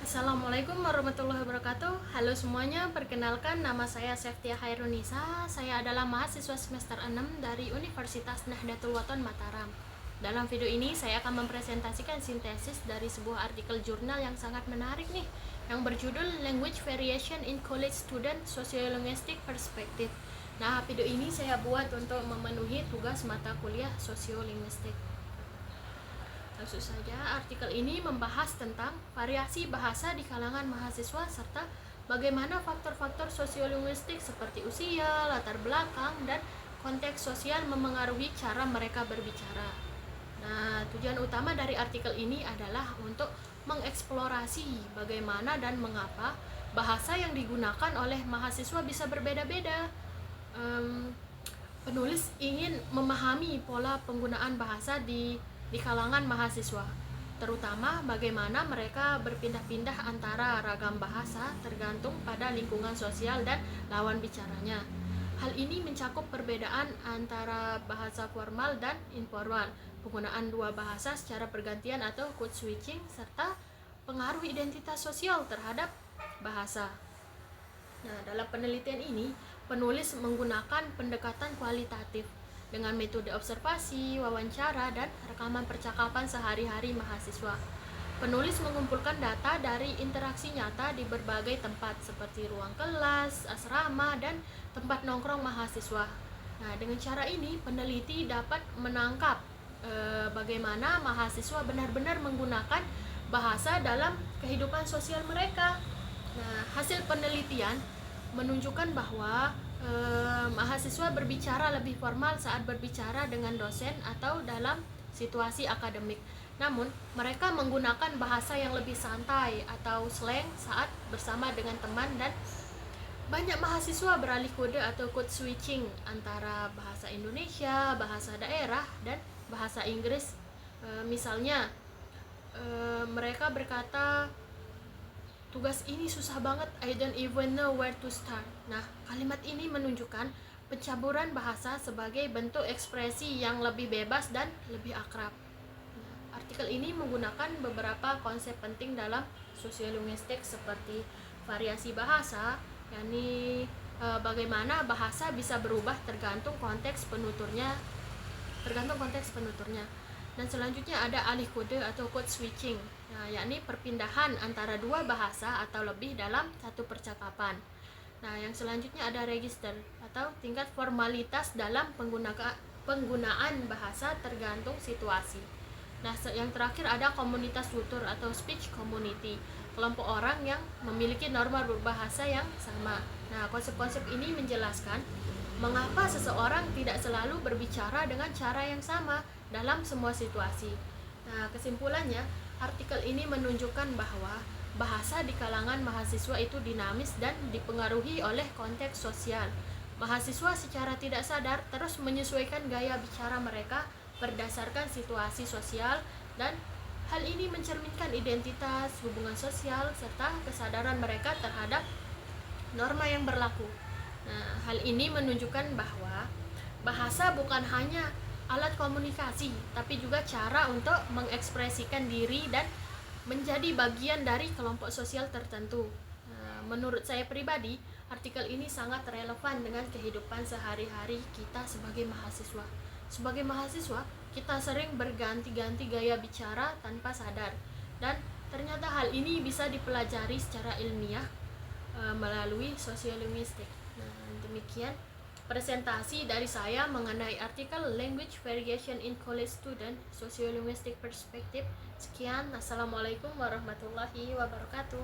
Assalamualaikum warahmatullahi wabarakatuh. Halo semuanya, perkenalkan nama saya Seftia Hairunisa. Saya adalah mahasiswa semester 6 dari Universitas Nahdlatul Wathon Mataram. Dalam video ini saya akan mempresentasikan sintesis dari sebuah artikel jurnal yang sangat menarik nih, yang berjudul Language Variation in College Student Sociolinguistic Perspective. Nah, video ini saya buat untuk memenuhi tugas mata kuliah sosiolinguistik. Langsung saja, artikel ini membahas tentang variasi bahasa di kalangan mahasiswa serta bagaimana faktor-faktor sosiolinguistik seperti usia, latar belakang, dan konteks sosial memengaruhi cara mereka berbicara. Nah, tujuan utama dari artikel ini adalah untuk mengeksplorasi bagaimana dan mengapa bahasa yang digunakan oleh mahasiswa bisa berbeda-beda. Penulis ingin memahami pola penggunaan bahasa di kalangan mahasiswa, terutama bagaimana mereka berpindah-pindah antara ragam bahasa tergantung pada lingkungan sosial dan lawan bicaranya. Hal ini mencakup perbedaan antara bahasa formal dan informal, penggunaan dua bahasa secara bergantian atau code switching, serta pengaruh identitas sosial terhadap bahasa. Nah, dalam penelitian ini, penulis menggunakan pendekatan kualitatif dengan metode observasi, wawancara, dan rekaman percakapan sehari-hari mahasiswa. Penulis mengumpulkan data dari interaksi nyata di berbagai tempat seperti ruang kelas, asrama, dan tempat nongkrong mahasiswa. Nah, dengan cara ini peneliti dapat menangkap bagaimana mahasiswa benar-benar menggunakan bahasa dalam kehidupan sosial mereka. Nah, hasil penelitian menunjukkan bahwa mahasiswa berbicara lebih formal saat berbicara dengan dosen atau dalam situasi akademik. Namun, mereka menggunakan bahasa yang lebih santai atau slang saat bersama dengan teman, dan banyak mahasiswa beralih kode atau code switching antara bahasa Indonesia, bahasa daerah, dan bahasa Inggris. Misalnya, mereka berkata, "Tugas ini susah banget, I don't even know where to start." Nah, kalimat ini menunjukkan pencaburan bahasa sebagai bentuk ekspresi yang lebih bebas dan lebih akrab. Nah, artikel ini menggunakan beberapa konsep penting dalam sosiolinguistik seperti variasi bahasa, yakni bagaimana bahasa bisa berubah tergantung konteks penuturnya. Dan selanjutnya ada alih kode atau code switching, yakni perpindahan antara dua bahasa atau lebih dalam satu percakapan. Nah, yang selanjutnya ada register atau tingkat formalitas dalam penggunaan bahasa tergantung situasi. Nah, yang terakhir ada komunitas tutur atau speech community, kelompok orang yang memiliki norma berbahasa yang sama. Nah, konsep-konsep ini menjelaskan mengapa seseorang tidak selalu berbicara dengan cara yang sama dalam semua situasi. Nah, kesimpulannya, artikel ini menunjukkan bahwa bahasa di kalangan mahasiswa itu dinamis dan dipengaruhi oleh konteks sosial. Mahasiswa secara tidak sadar terus menyesuaikan gaya bicara mereka berdasarkan situasi sosial, dan hal ini mencerminkan identitas, hubungan sosial, serta kesadaran mereka terhadap norma yang berlaku. Nah, hal ini menunjukkan bahwa bahasa bukan hanya alat komunikasi, tapi juga cara untuk mengekspresikan diri dan menjadi bagian dari kelompok sosial tertentu. Nah, menurut saya pribadi, artikel ini sangat relevan dengan kehidupan sehari-hari kita sebagai mahasiswa. Sebagai mahasiswa, kita sering berganti-ganti gaya bicara tanpa sadar, dan ternyata hal ini bisa dipelajari secara ilmiah melalui sosiolinguistik. Nah, demikian presentasi dari saya mengenai artikel Language Variation in College Student Sociolinguistic Perspective. Sekian, Assalamualaikum warahmatullahi wabarakatuh.